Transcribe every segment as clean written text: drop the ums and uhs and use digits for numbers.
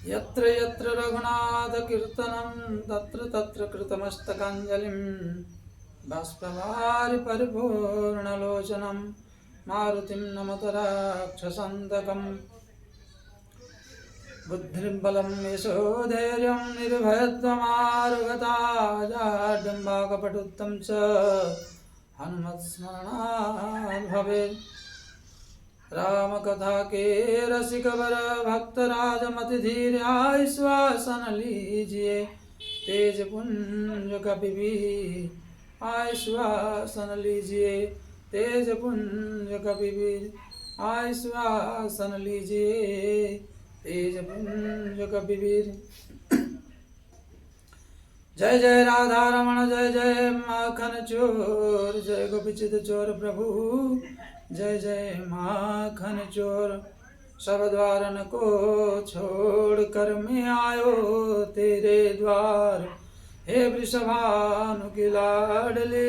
यत्र यत्र रघुनाथकीर्तनं तत्र तत्र कृतमस्तकाञ्जलिं बाष्पवारि परिपूर्णलोचनं मारुतिं नमत राक्षसान्तकम् बुद्धिं बलं यशोधैर्यं निर्भयत्वमारुगता जाड्यम्बाकपटुत्थं च हनुमत्स्मरणात् भवेत्। रामकथा के रसिकवर भक्तराजमति धीर आश्वासन लीजिए तेज पुंज कपिवीर आश्वासन लीजिए तेज पुंज कपिवीर आश्वासन लीजिए तेज पुंज कपिवीर। जय जय राधा रमण जय जय माखन चोर जय गोपीचित चोर प्रभु जय जय माखन चोर। सब द्वारन को छोड़ कर मैं आयो तेरे द्वार हे वृषभानु की लाडले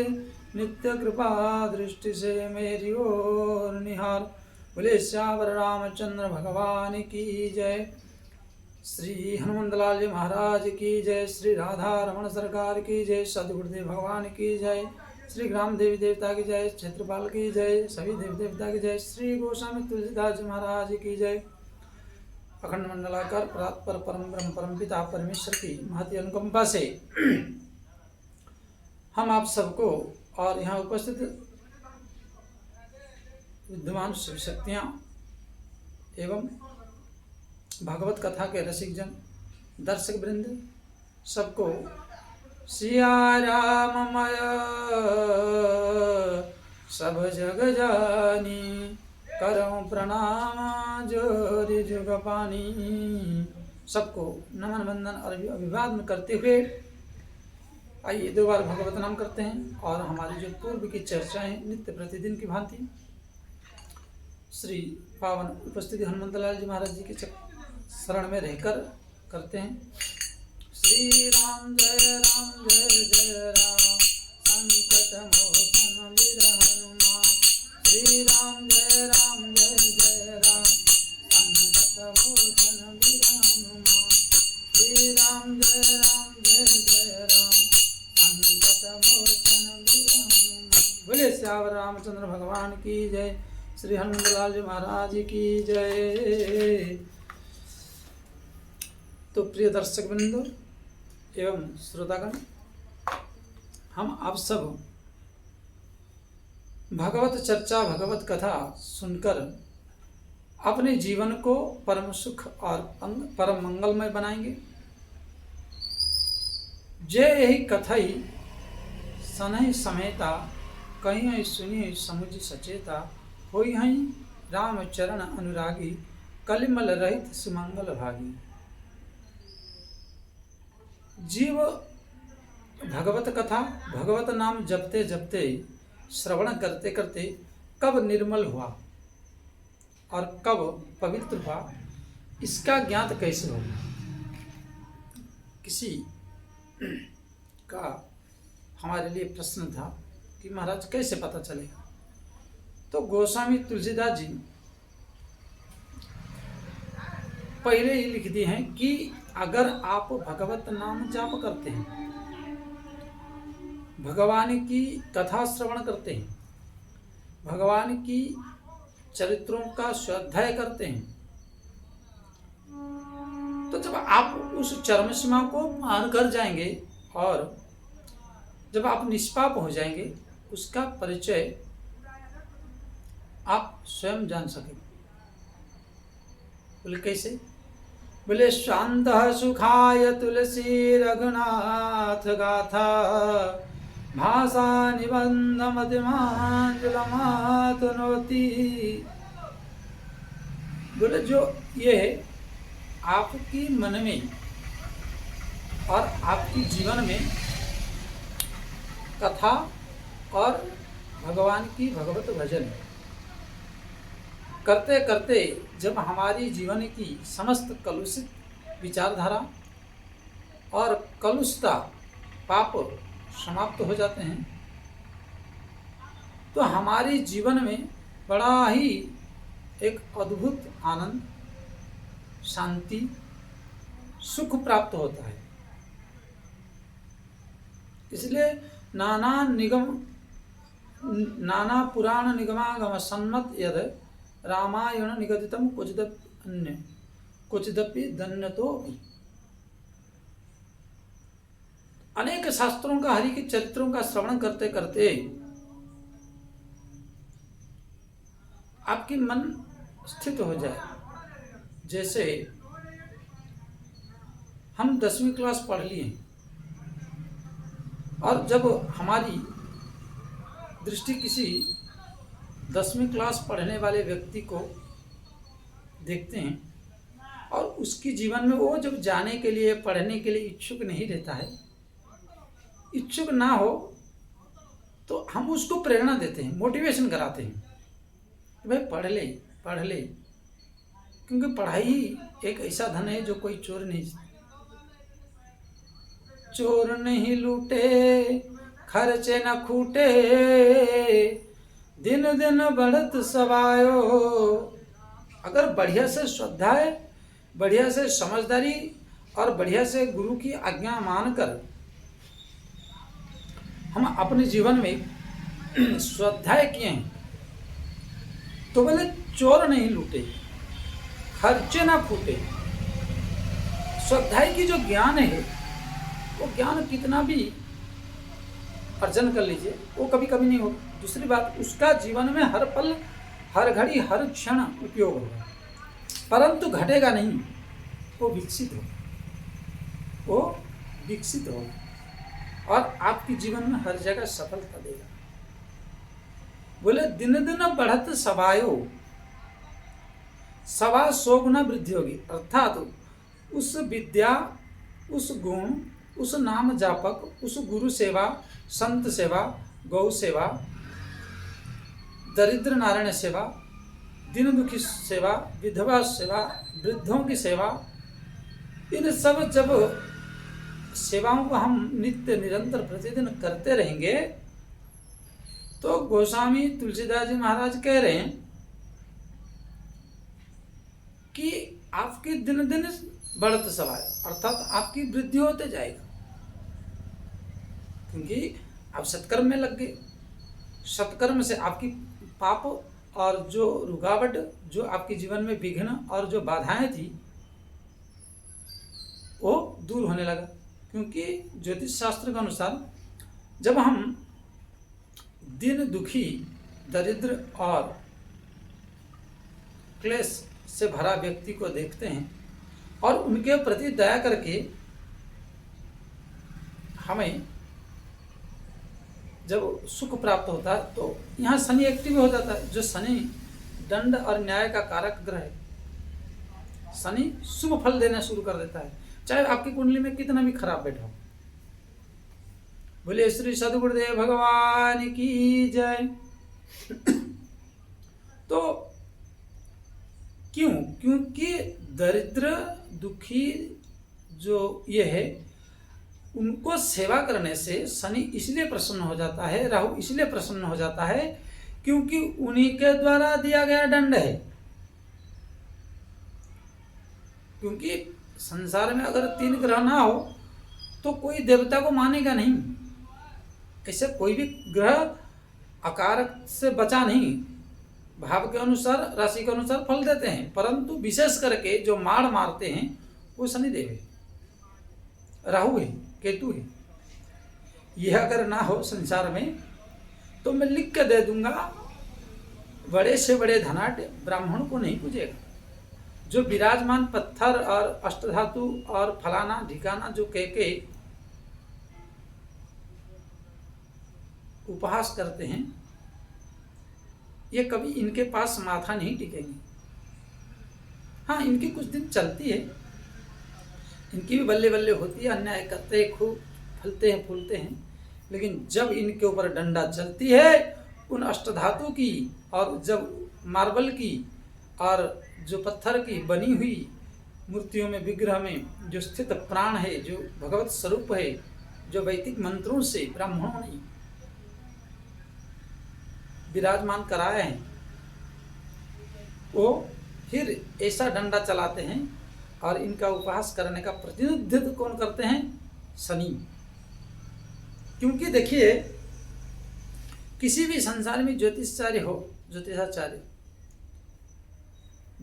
नित्य कृपा दृष्टि से मेरी ओर निहार। बोले श्यावर रामचंद्र भगवान की जय। श्री हनुमंतलाल जी महाराज की जय। श्री राधा रमण सरकार की जय। सदगुरुदेव भगवान की जय। श्री ग्राम देवी देवता की जय। क्षेत्रपाल की जय। सभी देवी देवता की जय। श्री गोस्वामी तुलसीदास जी महाराज की जय। अखंड मंडलाकार परात्पर परम ब्रह्म परम पिता परमेश्वर की महती अनुकंपा से हम आप सबको और यहाँ उपस्थित विद्यमान शिव शक्तियाँ एवं भागवत कथा के रसिक जन दर्शक वृंद सबको सिया राममय सब जग जानी करऊं प्रणाम जोरि जुग पानी। सबको नमन वंदन और अभिवादन करते हुए आइए दो बार भगवत नाम करते हैं और हमारी जो पूर्व की चर्चाएं नित्य प्रतिदिन की भांति श्री पावन उपस्थिति हनुमंतलाल जी महाराज जी के शरण में रहकर करते हैं। श्री राम जय राम संकट मोचन वीर हनुमान। श्री राम जय राम संकट मोचन वीर हनुमान। श्री राम जय राम संकट मोचन वीर हनुमान। बोले श्यावर रामचंद्र भगवान की जय। श्री हनुमंतलाल जी महाराज की जय। तो प्रिय दर्शक बिंदु एवं श्रोतागण, हम आप सब भगवत चर्चा भगवत कथा सुनकर अपने जीवन को परम सुख और परम मंगलमय बनाएंगे। जय यही कथा ही सनहि समेता कहीं सुनी समुझ सचेता होई हई राम चरण अनुरागी कलिमल रहित सुमंगल भागी। जीव भगवत कथा भगवत नाम जपते जपते श्रवण करते करते कब निर्मल हुआ और कब पवित्र हुआ इसका ज्ञात कैसे होगा। किसी का हमारे लिए प्रश्न था कि महाराज कैसे पता चलेगा। तो गोस्वामी तुलसीदास जी पहले ही लिख दिए हैं कि अगर आप भगवत नाम जाप करते हैं, भगवान की कथा श्रवण करते हैं, भगवान की चरित्रों का स्वाध्याय करते हैं, तो जब आप उस चरम सीमा को पार कर जाएंगे और जब आप निष्पाप हो जाएंगे उसका परिचय आप स्वयं जान सकेंगे। बोले कैसे? बोले शांत सुखाय तुलसी रघुनाथ गाथा भाषा निबंध मध्यमांजलमातनोति। बोले जो ये आपकी मन में और आपकी जीवन में कथा और भगवान की भगवत भजन करते करते जब हमारी जीवन की समस्त कलुषित विचारधारा और कलुषता पाप समाप्त हो जाते हैं तो हमारे जीवन में बड़ा ही एक अद्भुत आनंद, शांति सुख प्राप्त होता है। इसलिए नाना पुराण निगमागम सन्मत यद रामायण निगदितम क्वचिदपि दन्यतो। अनेक शास्त्रों का, हरि के चरित्रों का श्रवण करते करते आपकी मन स्थित हो जाए। जैसे हम 10वीं क्लास पढ़ लिए और जब हमारी दृष्टि किसी 10वीं क्लास पढ़ने वाले व्यक्ति को देखते हैं और उसकी जीवन में वो जब जाने के लिए, पढ़ने के लिए इच्छुक नहीं रहता है, इच्छुक ना हो तो हम उसको प्रेरणा देते हैं, मोटिवेशन कराते हैं कि भाई पढ़ ले, क्योंकि पढ़ाई ही एक ऐसा धन है जो कोई चोर नहीं लूटे, खर्चे न खूटे, दिन दिन बढ़त सवायो। अगर बढ़िया से श्रद्धा है, बढ़िया से समझदारी और बढ़िया से गुरु की आज्ञा मानकर हम अपने जीवन में श्रद्धाएं किए हैं तो बोले चोर नहीं लूटे, खर्चे ना फूटे। श्रद्धाई की जो ज्ञान है वो ज्ञान कितना भी अर्जन कर लीजिए वो कभी कभी नहीं होगा। दूसरी बात, उसका जीवन में हर पल, हर घड़ी, हर क्षण उपयोग होगा, परंतु घटेगा नहीं, वो विकसित होगा और आपके जीवन में हर जगह सफलता देगा। बोले दिन दिन बढ़त सवायो, सवा 100 गुना वृद्धि होगी। अर्थात उस विद्या, उस गुण, उस नाम जापक, उस गुरु सेवा, संत सेवा, गौ सेवा, दरिद्र नारायण सेवा, दीन दुखी सेवा, विधवा सेवा, वृद्धों की सेवा, इन सब जब सेवाओं को हम नित्य निरंतर प्रतिदिन करते रहेंगे तो गोस्वामी तुलसीदास जी महाराज कह रहे हैं कि आपकी दिन दिन बढ़त सवाय, अर्थात आपकी वृद्धि होते जाएगा, क्योंकि आप सत्कर्म में लग गए। सत्कर्म से आपकी पाप और जो रुकावट, जो आपके जीवन में विघ्न और जो बाधाएं थी वो दूर होने लगा। क्योंकि ज्योतिष शास्त्र के अनुसार जब हम दीन दुखी, दरिद्र और क्लेश से भरा व्यक्ति को देखते हैं और उनके प्रति दया करके हमें जब सुख प्राप्त होता है तो यहाँ शनि एक्टिव हो जाता है। जो शनि दंड और न्याय का कारक ग्रह है, शनि शुभ फल देना शुरू कर देता है, चाहे आपकी कुंडली में कितना भी खराब बैठा हो। बोले श्री सद्गुरुदेव भगवान की जय। तो क्योंकि दरिद्र दुखी जो ये है उनको सेवा करने से शनि इसलिए प्रसन्न हो जाता है, राहु इसलिए प्रसन्न हो जाता है क्योंकि उन्हीं के द्वारा दिया गया दंड है। क्योंकि संसार में अगर 3 ग्रह ना हो तो कोई देवता को मानेगा नहीं। ऐसे कोई भी ग्रह अकारक से बचा नहीं, भाव के अनुसार, राशि के अनुसार फल देते हैं, परंतु विशेष करके जो मार मारते हैं वो शनिदेव है, राहु है, केतु है। यह अगर ना हो संसार में तो मैं लिख के दे दूंगा, बड़े से बड़े धनाढ्य ब्राह्मण को नहीं पूजेगा। जो विराजमान पत्थर और अष्टधातु और फलाना ढिकाना जो कह के उपहास करते हैं, ये कभी इनके पास माथा नहीं टिकेंगे। हाँ, इनकी कुछ दिन चलती है, इनकी भी बल्ले बल्ले होती है, अन्याय करते हैं, खूब फलते हैं फूलते हैं, लेकिन जब इनके ऊपर डंडा चलती है उन अष्टधातु की और जब मार्बल की और जो पत्थर की बनी हुई मूर्तियों में, विग्रह में जो स्थित प्राण है, जो भगवत स्वरूप है, जो वैदिक मंत्रों से ब्राह्मणों ने विराजमान कराए हैं, वो फिर ऐसा डंडा चलाते हैं और इनका उपवास करने का प्रतिनिधित्व कौन करते हैं? शनि। क्योंकि देखिए, किसी भी संसार में ज्योतिषाचार्य हो, ज्योतिषाचार्य,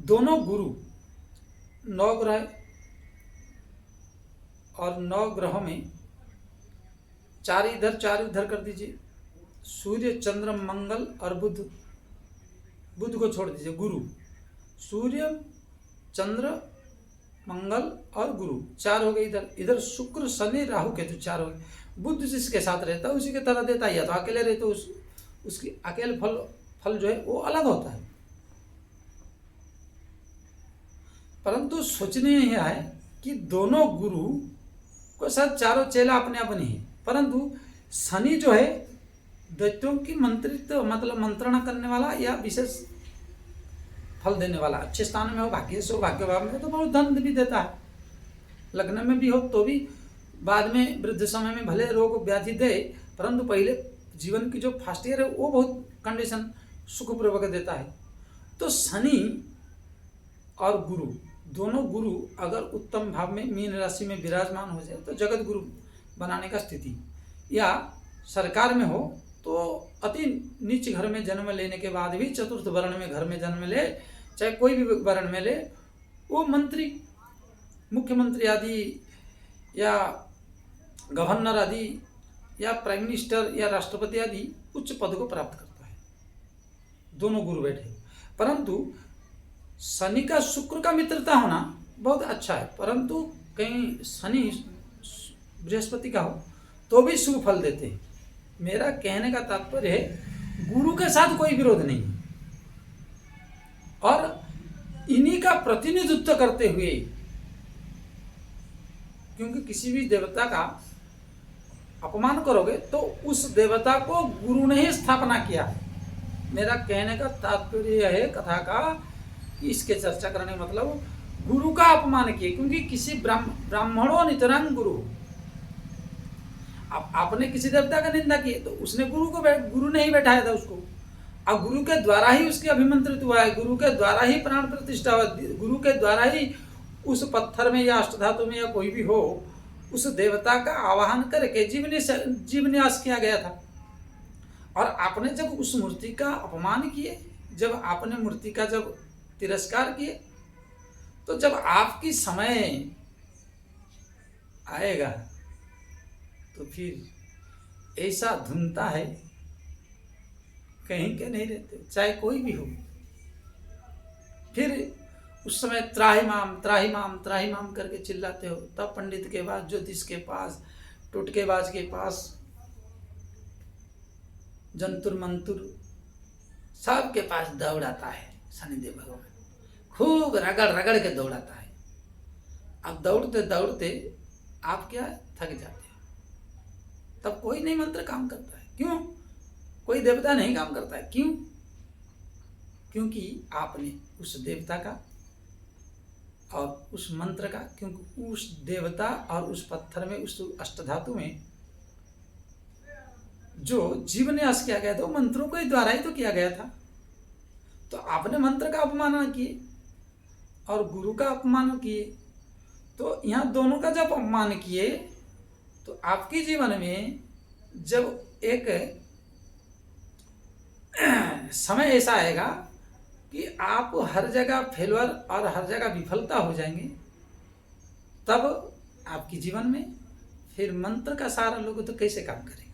दोनों गुरु 9 ग्रह और 9 ग्रहों में 4 इधर 4 उधर कर दीजिए, सूर्य चंद्र मंगल और बुध, बुध को छोड़ दीजिए, गुरु, सूर्य चंद्र मंगल और गुरु 4 हो गए। इधर इधर शुक्र शनि राहु केतु 4 हो गए। बुध जिसके साथ रहता है उसी की तरह देता है, या तो अकेले रहे तो उसकी अकेले फल जो है वो अलग होता है। परंतु सोचनीय यह है कि दोनों गुरु को साथ चारों चेला अपने अपने हैं, परंतु शनि जो है दैत्यों की मंत्रित्व मतलब मंत्रणा करने वाला या विशेष फल देने वाला, अच्छे स्थान में हो, भाग्य से हो, भाग्य भाव में तो बहुत धन भी देता है, लग्न में भी हो तो भी बाद में वृद्ध समय में भले रोग व्याधि दे, परंतु पहले जीवन की जो फर्स्ट ईयर है वो बहुत कंडीशन सुखपूर्वक देता है। तो शनि और गुरु, दोनों गुरु अगर उत्तम भाव में मीन राशि में विराजमान हो जाए तो जगत गुरु बनाने का स्थिति, या सरकार में हो तो अति नीच घर में जन्म लेने के बाद भी चतुर्थ वर्ण में घर में जन्म ले, चाहे कोई भी वर्ण में ले, वो मंत्री, मुख्यमंत्री आदि या गवर्नर आदि या प्राइम मिनिस्टर या राष्ट्रपति आदि उच्च पद को प्राप्त करता है, दोनों गुरु बैठे। परंतु शनि का शुक्र का मित्रता होना बहुत अच्छा है, परंतु कहीं शनि बृहस्पति का हो तो भी शुभ फल देते हैं। मेरा कहने का तात्पर्य है गुरु के साथ कोई विरोध नहीं है, और इन्हीं का प्रतिनिधित्व करते हुए, क्योंकि किसी भी देवता का अपमान करोगे तो उस देवता को गुरु ने ही स्थापना किया। मेरा कहने का तात्पर्य यह है कथा का कि इसके चर्चा करने का मतलब गुरु का अपमान किए, क्योंकि किसी ब्राह्मणों नितरंग गुरु, अब आपने किसी देवता का निंदा की तो उसने गुरु ने ही बैठाया था उसको, अब गुरु के द्वारा ही उसकी अभिमंत्रित हुआ है, गुरु के द्वारा ही प्राण प्रतिष्ठा हुआ, गुरु के द्वारा ही उस पत्थर में या अष्टधातु में या कोई भी हो उस देवता का आवाहन करके जीवन्यास किया गया था। और आपने जब उस मूर्ति का अपमान किए, जब आपने मूर्ति का जब तिरस्कार किए, तो जब आपकी समय आएगा तो फिर ऐसा धुनता है कहीं के नहीं रहते, चाहे कोई भी हो। फिर उस समय त्राही माम त्राही माम त्राही माम करके चिल्लाते हो, तब पंडित के पास, ज्योतिष के पास, टोटकेबाज के पास, जंतुर मंतुर सबके पास दौड़ाता है शनिदेव भगवान, खूब रगड़ रगड़ के दौड़ाता है। अब दौड़ते दौड़ते आप क्या थक जाते हैं, तब कोई नहीं मंत्र काम करता है। क्यों? कोई देवता नहीं काम करता है। क्यों? क्योंकि आपने उस देवता का और उस मंत्र का, क्योंकि उस देवता और उस पत्थर में, उस अष्टधातु में जो जीवन्यास किया गया था वो मंत्रों के द्वारा ही तो किया गया था। तो आपने मंत्र का अपमान किए और गुरु का अपमान किए, तो यहाँ दोनों का जब अपमान किए तो आपके जीवन में जब एक समय ऐसा आएगा कि आप हर जगह फेलवर और हर जगह विफलता हो जाएंगे, तब आपके जीवन में फिर मंत्र का सहारा लोगे तो कैसे काम करेगा।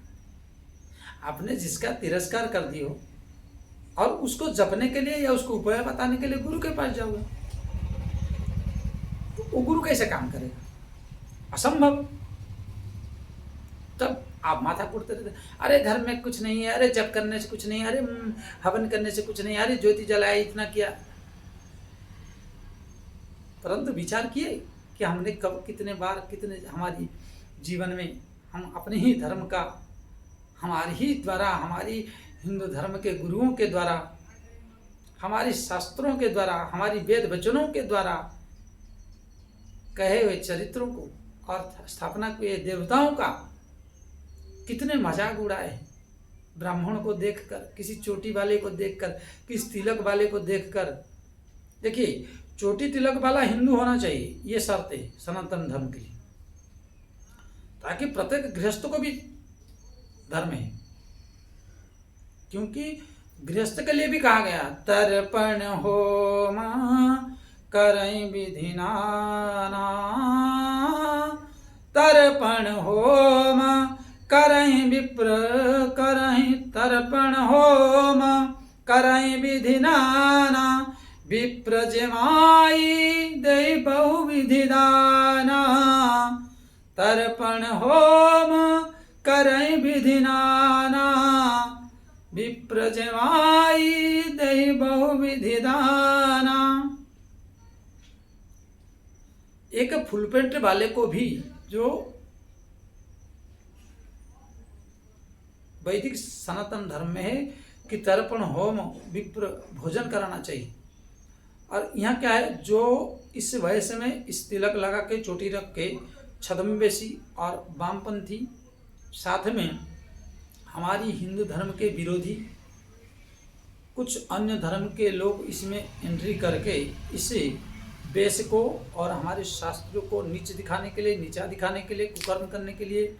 आपने जिसका तिरस्कार कर दियो और उसको जपने के लिए या उसको उपाय बताने के लिए गुरु के पास जाओगे, तो वो गुरु कैसे काम करेगा? असंभव। तब आप माथा कुटते रहते, अरे घर में कुछ नहीं है, अरे जप करने से कुछ नहीं, अरे हवन करने से कुछ नहीं, अरे ज्योति जलाया इतना किया। परंतु विचार किए कि हमने कब, कितने बार, कितने हमारी जीवन में हम अपने ही धर्म का, हमारे ही द्वारा, हमारी हिंदू धर्म के गुरुओं के द्वारा, हमारी शास्त्रों के द्वारा, हमारी वेद वचनों के द्वारा कहे हुए चरित्रों को और स्थापना किए देवताओं का कितने मजाक उड़ाए। ब्राह्मण को देखकर, किसी चोटी वाले को देखकर, किसी तिलक वाले को देखकर। देखिए, चोटी तिलक वाला हिंदू होना चाहिए, ये शर्त है सनातन धर्म के लिए, ताकि प्रत्येक गृहस्थ को भी धर्म है। क्योंकि गृहस्थ के लिए भी कहा गया तर्पण होम करई विधि नाना, तर्पण होम करई विप्र करई, तर्पण होम करई विधि नाना, विप्र जमाई दे बहुविधि दाना, तर्पण होम करई विधि नाना, विप्र जमाई दे बहुविधि दाना। एक फुल पेंट वाले को भी जो वैदिक सनातन धर्म में है कि तर्पण होम विप्र भोजन कराना चाहिए। और यहाँ क्या है, जो इस वयस में इस तिलक लगा के चोटी रख के छद्मवेशी और वामपंथी, साथ में हमारी हिंदू धर्म के विरोधी कुछ अन्य धर्म के लोग इसमें एंट्री करके इसे वेश को और हमारे शास्त्रों को नीच दिखाने के लिए, नीचा दिखाने के लिए, कुकर्म करने के लिए,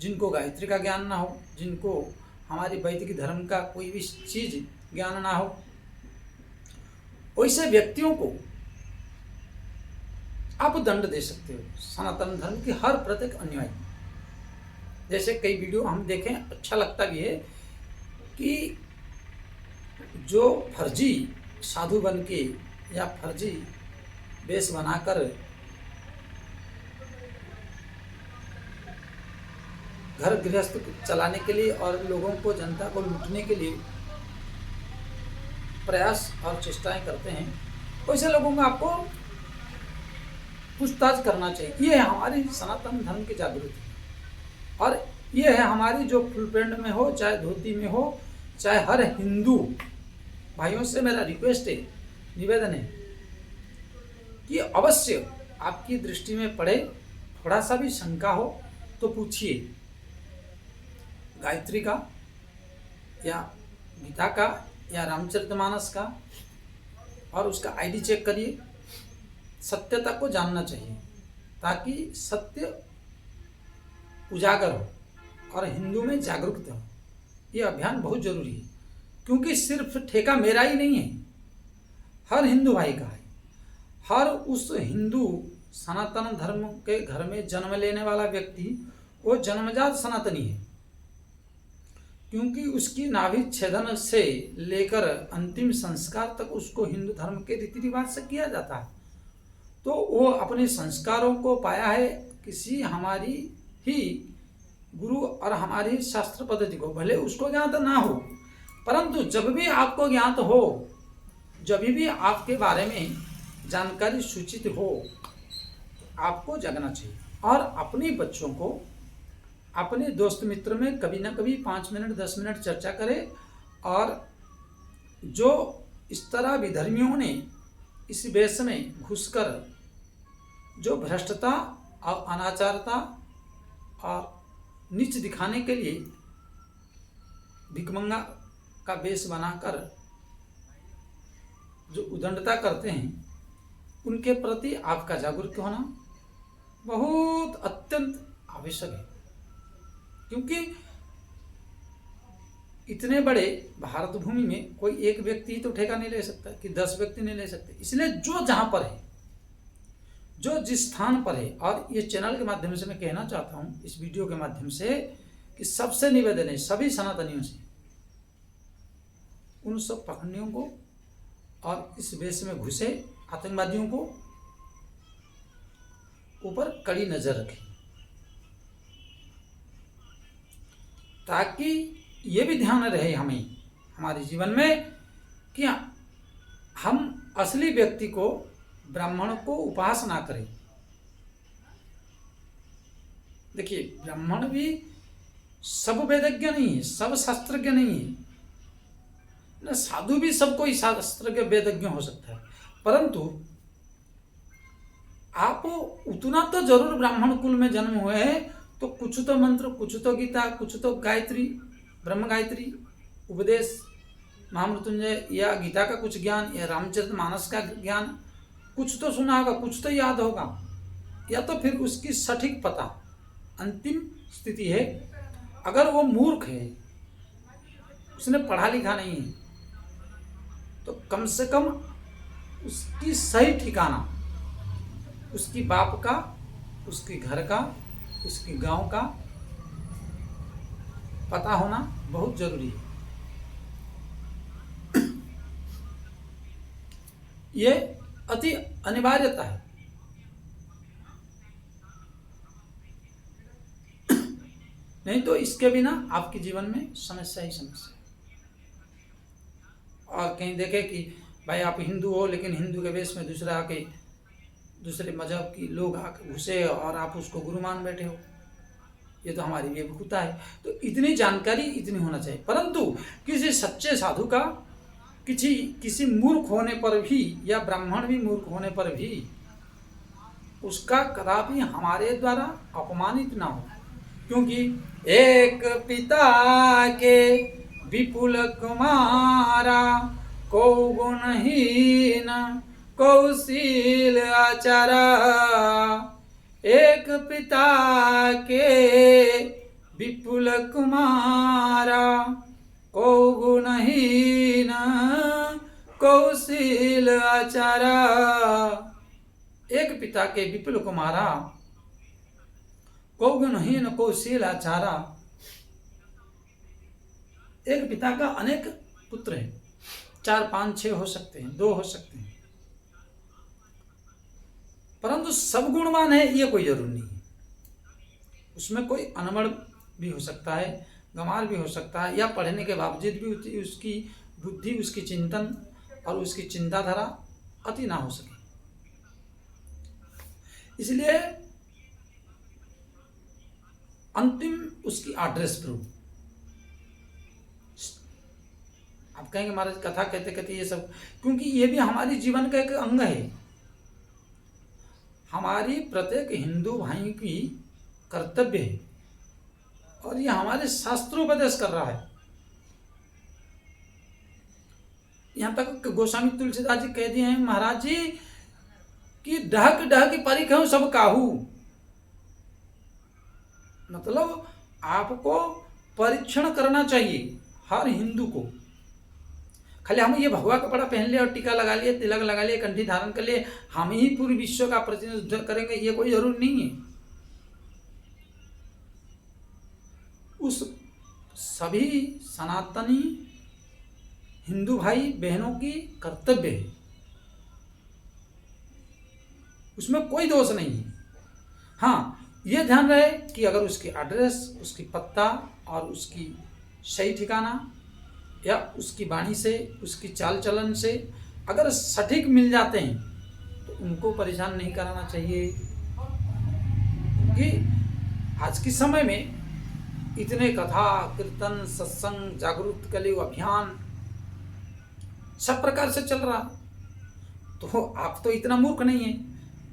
जिनको गायत्री का ज्ञान ना हो, जिनको हमारे वैदिक धर्म का कोई भी चीज ज्ञान ना हो, वैसे व्यक्तियों को आप दंड दे सकते हो सनातन धर्म की हर प्रत्येक अन्याय। जैसे कई वीडियो हम देखें, अच्छा लगता भी है कि जो फर्जी साधु बन के या फर्जी वेश बनाकर घर गृहस्थ चलाने के लिए और लोगों को, जनता को लूटने के लिए प्रयास और चेष्टाएं करते हैं, वैसे लोगों को आपको पूछताछ करना चाहिए। ये है हमारी सनातन धर्म की जागृति, और ये है हमारी जो फुल पैंट में हो, चाहे धोती में हो, चाहे हर हिंदू भाइयों से मेरा रिक्वेस्ट है, निवेदन है कि अवश्य आपकी दृष्टि में पड़े, थोड़ा सा भी शंका हो तो पूछिए, गायत्री का या गीता का या रामचरितमानस का, और उसका आईडी चेक करिए। सत्यता को जानना चाहिए ताकि सत्य उजागर हो और हिंदू में जागरूकता हो। ये अभियान बहुत जरूरी है, क्योंकि सिर्फ ठेका मेरा ही नहीं है, हर हिंदू भाई का है। हर उस हिंदू सनातन धर्म के घर में जन्म लेने वाला व्यक्ति वो जन्मजात सनातनी है, क्योंकि उसकी नाभि छेदन से लेकर अंतिम संस्कार तक उसको हिंदू धर्म के रीति रिवाज से किया जाता है। तो वो अपने संस्कारों को पाया है किसी हमारी ही गुरु और हमारी शास्त्र पद्धति को, भले उसको ज्ञात ना हो, परंतु जब भी आपको ज्ञात हो, जब भी आपके बारे में जानकारी सूचित हो, आपको जगना चाहिए और अपने बच्चों को, अपने दोस्त मित्र में कभी ना कभी 5 मिनट 10 मिनट चर्चा करें। और जो इस तरह विधर्मियों ने इस वेश में घुसकर जो भ्रष्टता और अनाचारता और नीच दिखाने के लिए भिखमंगा का वेश बनाकर जो उदंडता करते हैं, उनके प्रति आपका जागरूक होना बहुत अत्यंत आवश्यक है। क्योंकि इतने बड़े भारत भूमि में कोई एक व्यक्ति ही तो ठेका नहीं ले सकता कि 10 व्यक्ति नहीं ले सकते। इसलिए जो जहां पर है, जो जिस स्थान पर है, और ये चैनल के माध्यम से मैं कहना चाहता हूं, इस वीडियो के माध्यम से, कि सबसे निवेदन है सभी सनातनियों से, उन सब पखंडियों को और इस वेश में घुसे आतंकवादियों को ऊपर कड़ी नजर रखें, ताकि ये भी ध्यान रहे हमें हमारे जीवन में कि हम असली व्यक्ति को, ब्राह्मण को उपहास ना करें। देखिए, ब्राह्मण भी सब वेदज्ञ नहीं है, सब शास्त्रज्ञ नहीं है ना, साधु भी सब कोई शास्त्रज्ञ वेदज्ञ हो सकता है, परंतु आप उतना तो जरूर ब्राह्मण कुल में जन्म हुए हैं, तो कुछ तो मंत्र, कुछ तो गीता, कुछ तो गायत्री, ब्रह्म गायत्री, उपदेश, महामृत्युंजय या गीता का कुछ ज्ञान या रामचरितमानस का ज्ञान कुछ तो सुना होगा, कुछ तो याद होगा, या तो फिर उसकी सटीक पता। अंतिम स्थिति है, अगर वो मूर्ख है, उसने पढ़ा लिखा नहीं है, तो कम से कम उसकी सही ठिकाना, उसकी बाप का, उसके घर का, उसके गांव का पता होना बहुत जरूरी है। ये अति अनिवार्यता है। नहीं तो इसके बिना आपके जीवन में समस्या ही समस्या है। और कहीं देखे कि भाई आप हिंदू हो, लेकिन हिंदू के वेश में दूसरा आके, दूसरे मजहब की लोग आके घुसे और आप उसको गुरु मान बैठे हो, ये तो हमारी बेवकूफ़ता है। तो इतनी जानकारी इतनी होना चाहिए। परंतु किसी सच्चे साधु का किसी मूर्ख होने पर भी, या ब्राह्मण भी मूर्ख होने पर भी, उसका कदापि हमारे द्वारा अपमानित ना हो। क्योंकि एक पिता के विपुल कुमारा, को गुणहीन कौशील आचारा। एक पिता के विपुल कुमारा, को गुणहीन कौशील आचारा। एक पिता के विपुल कुमारा, को गुणहीन कौशील आचारा। एक पिता का अनेक पुत्र हैं, 4, 5, 6 हो सकते हैं, 2 हो सकते हैं, परंतु सब गुणवान है ये कोई जरूरी नहीं है। उसमें कोई अनमड़ भी हो सकता है, गंवार भी हो सकता है, या पढ़ने के बावजूद भी उसकी बुद्धि, उसकी चिंतन और उसकी चिंताधारा अति ना हो सके। इसलिए अंतिम उसकी एड्रेस प्रूफ। आप कहेंगे महाराज कथा कहते कहते ये सब, क्योंकि ये भी हमारी जीवन का एक अंग है। हमारी प्रत्येक हिंदू भाई की कर्तव्य है, और ये हमारे शास्त्रोपदेश कर रहा है। यहां तक गोस्वामी तुलसीदास जी कह दिए हैं महाराज जी कि ढहक ढहक परिखहु सब काहू। मतलब आपको परीक्षण करना चाहिए हर हिंदू को। खाली हम ये भगवा कपड़ा पहन लिए और टीका लगा लिए, तिलक लगा लिए, कंठी धारण कर लिए, हम ही पूरे विश्व का प्रतिनिधित्व करेंगे, ये कोई जरूरी नहीं है। उस सभी सनातनी हिंदू भाई बहनों की कर्तव्य है, उसमें कोई दोष नहीं है। हाँ, ये ध्यान रहे कि अगर उसकी एड्रेस, उसकी पत्ता और उसकी सही ठिकाना, या उसकी वाणी से, उसकी चाल चलन से अगर सटीक मिल जाते हैं, तो उनको परेशान नहीं कराना चाहिए। क्योंकि आज के समय में इतने कथा, कीर्तन, सत्संग, जागरूक कलियुग अभियान सब प्रकार से चल रहा, तो आप तो इतना मूर्ख नहीं है,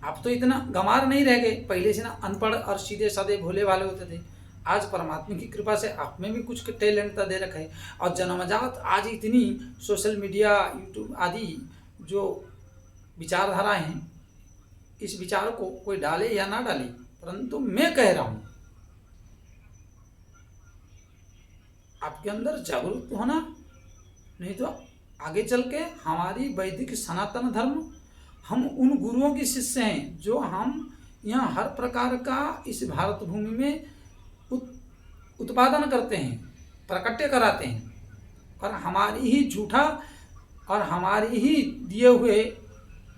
आप तो इतना गंवार नहीं रह गए। पहले से ना अनपढ़ और सीधे साधे भोले वाले होते थे। आज परमात्मा की कृपा से आप में भी कुछ टैलेंट दे रखा है, और जन्मजात आज इतनी सोशल मीडिया, यूट्यूब आदि जो विचारधारा हैं, इस विचार को कोई डाले या ना डाले, परंतु मैं कह रहा हूं आपके अंदर जागरूक होना, नहीं तो आगे चल के हमारी वैदिक सनातन धर्म, हम उन गुरुओं के शिष्य हैं जो हम यहाँ हर प्रकार का इस भारत भूमि में उत्पादन करते हैं, प्रकट्य कराते हैं, और हमारी ही झूठा और हमारी ही दिए हुए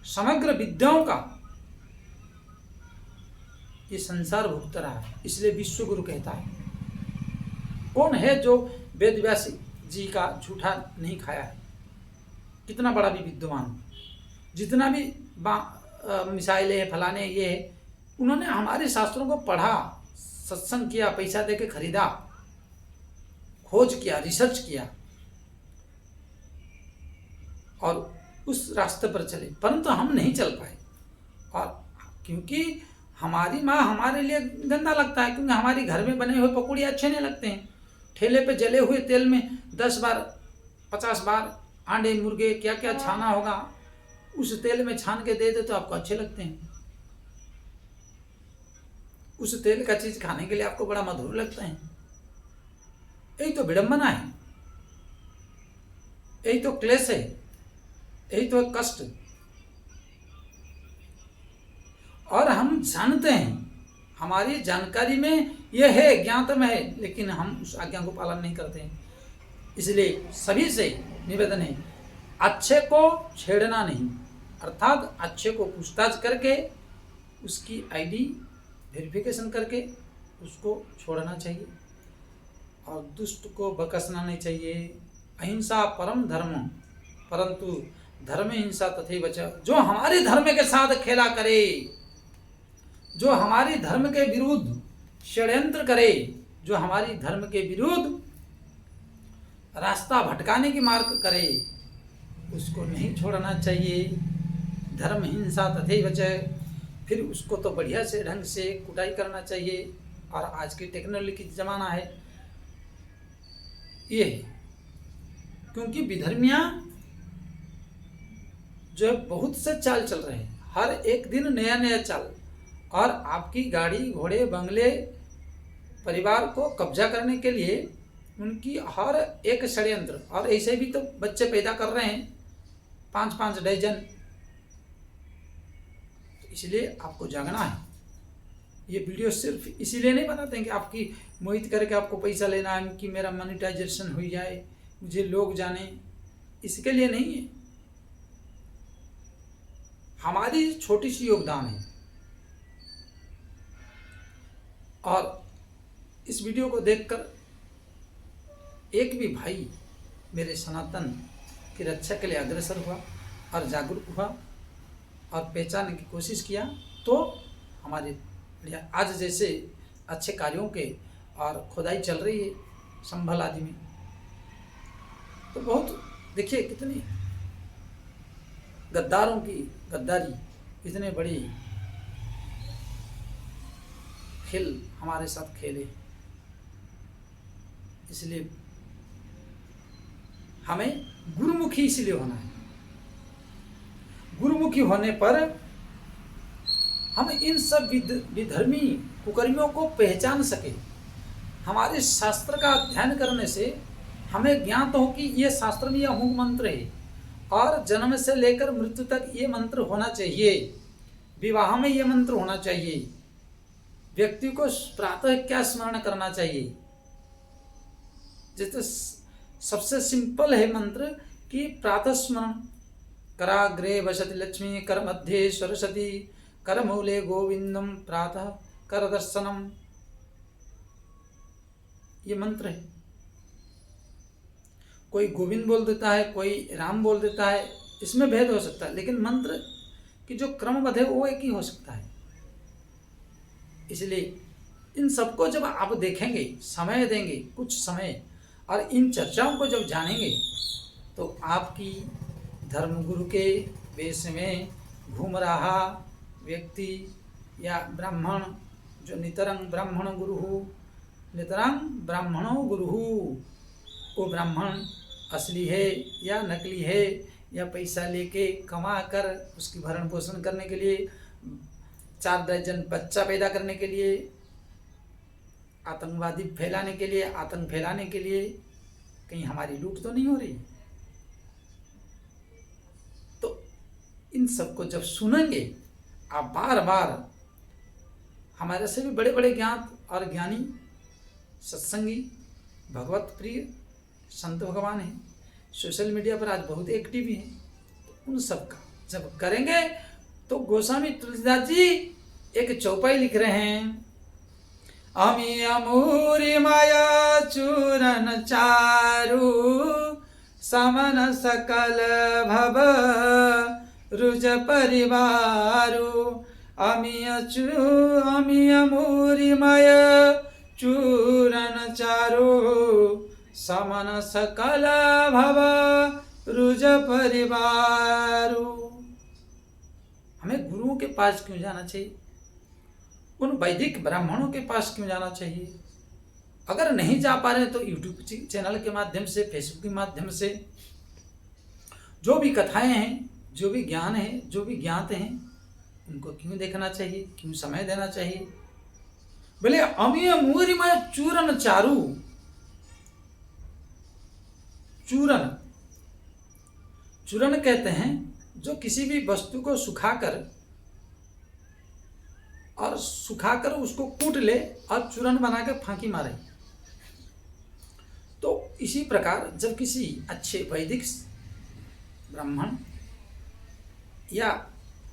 समग्र विद्याओं का ये संसार भुगत रहा है। इसलिए विश्व गुरु कहता है। कौन है जो वेद व्यास जी का झूठा नहीं खाया है? कितना बड़ा भी विद्वान, जितना भी मिसाइलें फलाने ये, उन्होंने हमारे शास्त्रों को पढ़ा, सत्संग किया, पैसा देके खरीदा, खोज किया, रिसर्च किया, और उस रास्ते पर चले, परंतु हम नहीं चल पाए। और क्योंकि हमारी माँ हमारे लिए गंदा लगता है, क्योंकि हमारी घर में बने हुए पकौड़े अच्छे नहीं लगते हैं। ठेले पे जले हुए तेल में 10 बार 50 बार अंडे मुर्गे क्या क्या छाना होगा, उस तेल में छान के दे दे तो आपको अच्छे लगते हैं। उस तेल का चीज खाने के लिए आपको बड़ा मधुर लगता है। यही तो विडंबना है, यही तो क्लेश है, यही तो कष्ट। और हम जानते हैं, हमारी जानकारी में यह है, ज्ञात में है, लेकिन हम उस आज्ञा को पालन नहीं करते हैं। इसलिए सभी से निवेदन है, अच्छे को छेड़ना नहीं, अर्थात अच्छे को पूछताछ करके उसकी आईडी वेरिफिकेशन करके उसको छोड़ना चाहिए, और दुष्ट को बकसना नहीं चाहिए। अहिंसा परम धर्म, परंतु धर्म हिंसा तथैव च। जो हमारे धर्म के साथ खेला करे, जो हमारी धर्म के विरुद्ध षड्यंत्र करे, जो हमारी धर्म के विरुद्ध रास्ता भटकाने की मार्ग करे, उसको नहीं छोड़ना चाहिए। धर्म हिंसा तथैव च। फिर उसको तो बढ़िया से ढंग से कुटाई करना चाहिए। और आज की टेक्नोलॉजी की ज़माना है ये है, क्योंकि विधर्मियाँ जो बहुत से चाल चल रहे हैं, हर एक दिन नया नया चाल, और आपकी गाड़ी घोड़े बंगले परिवार को कब्जा करने के लिए उनकी हर एक षड्यंत्र। और ऐसे भी तो बच्चे पैदा कर रहे हैं 5-5 डजन। इसलिए आपको जागना है। ये वीडियो सिर्फ इसीलिए नहीं बनाते हैं कि आपकी मोहित करके आपको पैसा लेना है, कि मेरा मोनेटाइजेशन हो जाए, मुझे लोग जाने, इसके लिए नहीं है। हमारी छोटी सी योगदान है। और इस वीडियो को देखकर एक भी भाई मेरे सनातन की रक्षा के लिए अग्रसर हुआ और जागरूक हुआ और पहचानने की कोशिश किया, तो हमारे आज जैसे अच्छे कार्यों के और खुदाई चल रही है संभल आदि में, तो बहुत देखिए कितनी गद्दारों की गद्दारी, इतने बड़ी खेल हमारे साथ खेले। इसलिए हमें गुरुमुखी इसलिए होना है। गुरुमुखी होने पर हम इन सब विधर्मी कुकर्मियों को पहचान सके। हमारे शास्त्र का अध्ययन करने से हमें ज्ञात हो कि ये शास्त्र में यह अमुक मंत्र है, और जन्म से लेकर मृत्यु तक ये मंत्र होना चाहिए, विवाह में ये मंत्र होना चाहिए, व्यक्ति को प्रातः क्या स्मरण करना चाहिए। जैसे सबसे सिंपल है मंत्र कि प्रातः स्मरण, कराग्रे वसति लक्ष्मी, कर मध्य सरस्वती, कर मूले गोविंदम, प्रातः कर दर्शनम, ये मंत्र है। कोई गोविंद बोल देता है, कोई राम बोल देता है, इसमें भेद हो सकता है, लेकिन मंत्र की जो क्रमबद्ध है वो एक ही हो सकता है। इसलिए इन सबको जब आप देखेंगे, समय देंगे कुछ समय, और इन चर्चाओं को जब जानेंगे, तो आपकी धर्मगुरु के वेश में घूम रहा व्यक्ति या ब्राह्मण, जो नितरंग ब्राह्मण गुरु, नितरंग ब्राह्मणो गुरु, वो ब्राह्मण असली है या नकली है, या पैसा लेके कमा कर उसकी भरण पोषण करने के लिए, 4 दर्जन बच्चा पैदा करने के लिए, आतंकवादी फैलाने के लिए, आतंक फैलाने के लिए, कहीं हमारी लूट तो नहीं हो रही। तो इन सबको जब सुनेंगे आप बार बार, हमारे से भी बड़े बड़े ज्ञात और ज्ञानी सत्संगी भगवत प्रिय संत भगवान हैं, सोशल मीडिया पर आज बहुत एक्टिव हैं, तो उन सब का जब करेंगे तो गोस्वामी तुलसीदास जी एक चौपाई लिख रहे हैं, अमी अमूरी माया चूरन चारु, समन सकल भव रुज परिवारु, अमी अमूरी माया चूरन चारु, समन सकल भव रुज परिवारु। हमें गुरुओं के पास क्यों जाना चाहिए? उन वैदिक ब्राह्मणों के पास क्यों जाना चाहिए? अगर नहीं जा पा रहे तो यूट्यूब चैनल के माध्यम से, फेसबुक के माध्यम से जो भी कथाएं हैं, जो भी ज्ञान है, जो भी ज्ञात हैं, उनको क्यों देखना चाहिए, क्यों समय देना चाहिए। बोले अमीय मूरिमय चूरन चारू। चूरन, चूरन कहते हैं जो किसी भी वस्तु को सुखाकर और सुखाकर उसको कूट ले और चूरन बनाकर फांकी मारे। तो इसी प्रकार जब किसी अच्छे वैदिक ब्राह्मण या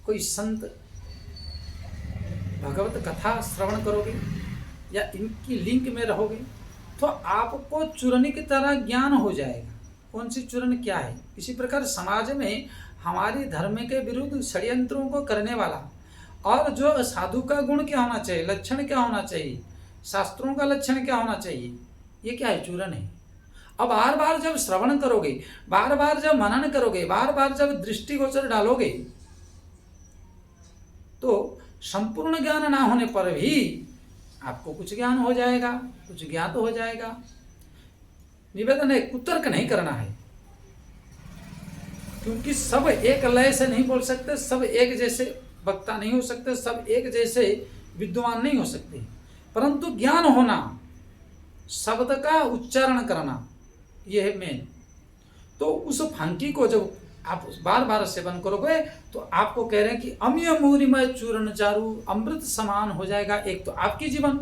कोई संत भगवत कथा श्रवण करोगे या इनकी लिंक में रहोगे तो आपको चूरनी की तरह ज्ञान हो जाएगा। कौन सी चूरन क्या है। इसी प्रकार समाज में हमारी धर्म के विरुद्ध षड्यंत्रों को करने वाला और जो साधु का गुण क्या होना चाहिए, लक्षण क्या होना चाहिए, शास्त्रों का लक्षण क्या होना चाहिए, ये क्या है, चूरन है। अब बार बार जब श्रवण करोगे, बार बार जब मनन करोगे, बार बार जब दृष्टिगोचर डालोगे तो संपूर्ण ज्ञान ना होने पर भी आपको कुछ ज्ञान हो जाएगा, कुछ ज्ञात हो जाएगा। निवेदन है, कुतर्क नहीं करना है, क्योंकि सब एक लय से नहीं बोल सकते, सब एक जैसे वक्ता नहीं हो सकते, सब एक जैसे विद्वान नहीं हो सकते, परंतु ज्ञान होना, शब्द का उच्चारण करना, यह है मेन। तो उस फांकी को जब आप बार बार सेवन करोगे तो आपको कह रहे हैं कि अम्य मूरिमय चूर्ण चारु, अमृत समान हो जाएगा। एक तो आपकी जीवन,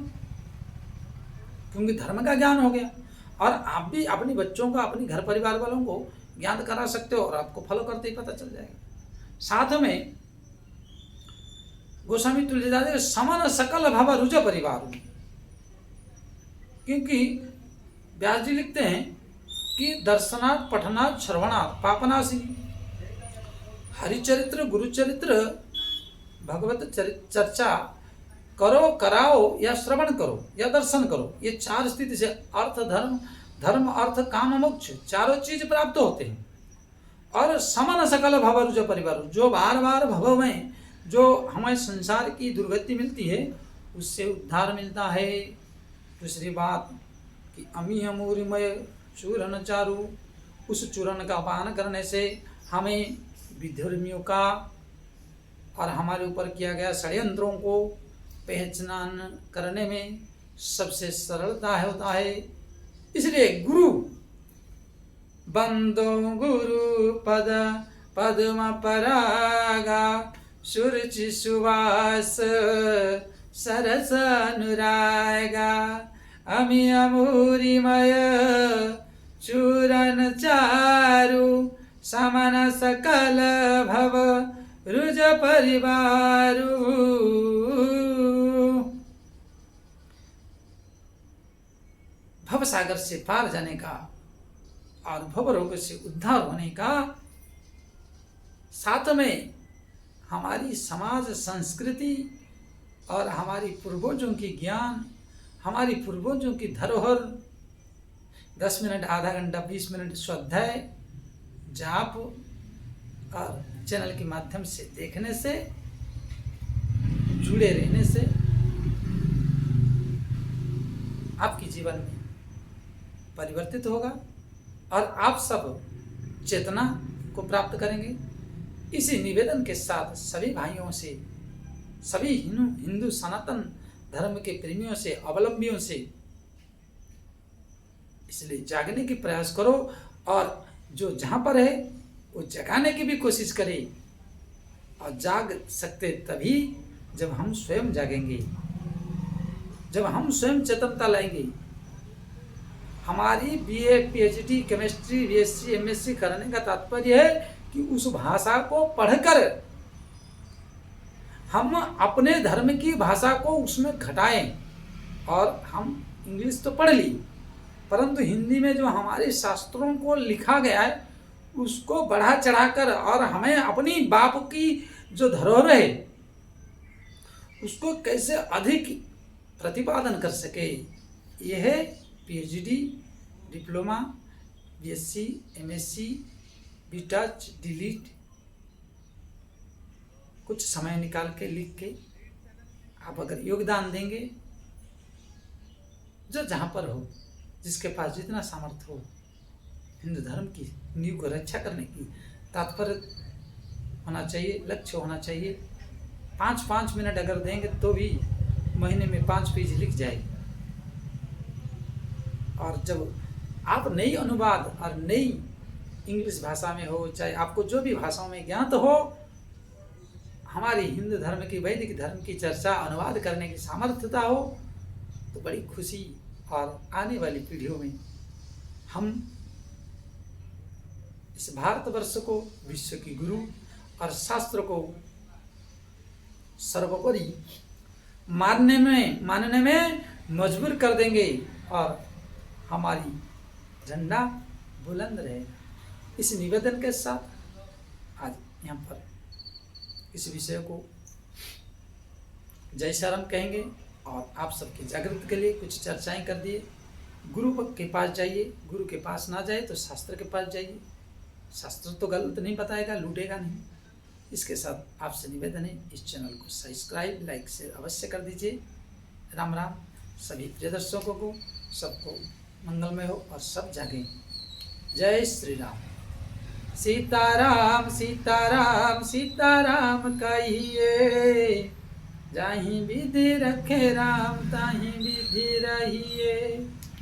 क्योंकि धर्म का ज्ञान हो गया, और आप भी अपने बच्चों को, अपने घर परिवार वालों को ज्ञान करा सकते हो और आपको फॉलो करते ही पता चल जाएगा। साथ में गोस्वामी तुलसीदास समन सकल भव रुज परिवार, क्योंकि व्यास जी लिखते हैं कि दर्शनात् पठनात् श्रवणात् पापनाशी। हरिचरित्र, गुरुचरित्र, भगवत चर्चा करो, कराओ या श्रवण करो या दर्शन करो, ये चार स्थिति से अर्थ, धर्म अर्थ काम मोक्ष चारों चीज प्राप्त होते हैं। और समन सकल भव रुज परिवार, जो बार बार भव में जो हमें संसार की दुर्गति मिलती है उससे उद्धार मिलता है। दूसरी बात कि अमीय मूरिमय चूरन चारु, उस चूरन का पान करने से हमें विधर्मियों का और हमारे ऊपर किया गया षड्यंत्रों को पहचान करने में सबसे सरलता होता है। इसलिए गुरु बंदो गुरु पद पद्म परागा सुरुचि सुवास सरस अनुरागा अमीय मूरिमय चूरन चारु समन सकल भव रुज परिवारु। भव सागर से पार जाने का और भव रोग से उद्धार होने का, साथ में हमारी समाज संस्कृति और हमारी पूर्वजों की ज्ञान, हमारी पूर्वजों की धरोहर, 10 मिनट, आधा घंटा, 20 मिनट स्वाध्याय जाप और चैनल के माध्यम से देखने से, जुड़े रहने से आपके जीवन में परिवर्तित होगा और आप सब चेतना को प्राप्त करेंगे। इसी निवेदन के साथ सभी भाइयों से, सभी हिंदू सनातन धर्म के प्रेमियों से, अवलंबियों से, इसलिए जागने की प्रयास करो और जो जहाँ पर है वो जगाने की भी कोशिश करें। और जाग सकते तभी जब हम स्वयं जागेंगे, जब हम स्वयं चेतनता लाएंगे। हमारी BA, PhD, chemistry, BSc, MSc करने का तात्पर्य है कि उस भाषा को पढ़कर हम अपने धर्म की भाषा को उसमें घटाएं। और हम इंग्लिश तो पढ़ ली, परंतु हिंदी में जो हमारे शास्त्रों को लिखा गया है उसको बढ़ा चढ़ाकर, और हमें अपनी बाप की जो धरोहर है उसको कैसे अधिक प्रतिपादन कर सके, यह है PhD, diploma, BSc, MSc, BTech, DLitt. कुछ समय निकाल के लिख के आप अगर योगदान देंगे, जो जहाँ पर हो, जिसके पास जितना सामर्थ्य हो, हिंदू धर्म की नींव को रक्षा करने की तात्पर्य होना चाहिए, लक्ष्य होना चाहिए। 5-5 मिनट अगर देंगे तो भी महीने में 5 पेज लिख जाएगी। और जब आप नई अनुवाद और नई इंग्लिश भाषा में हो, चाहे आपको जो भी भाषाओं में ज्ञात हो, हमारी हिंदू धर्म की, वैदिक धर्म की चर्चा अनुवाद करने की सामर्थ्यता हो, तो बड़ी खुशी। और आने वाली पीढ़ियों में हम इस भारतवर्ष को विश्व की गुरु और शास्त्र को सर्वोपरि मानने में मजबूर कर देंगे और हमारी झंडा बुलंद रहेगा। इस निवेदन के साथ आज यहाँ पर इस विषय को जय श्री राम कहेंगे और आप सबके जागृत के लिए कुछ चर्चाएं कर दिए। गुरु के पास जाइए, गुरु के पास ना जाए तो शास्त्र के पास जाइए। शास्त्र तो गलत नहीं बताएगा, लूटेगा नहीं। इसके साथ आपसे निवेदन है, इस चैनल को सब्सक्राइब, लाइक, शेयर अवश्य कर दीजिए। राम राम सभी प्रिय दर्शकों को, सबको मंगलमय हो और सब जागे। जय श्री राम। सीताराम सीताराम सीताराम कहिए, जाहि विधि रखे राम ताहि विधि रहिए।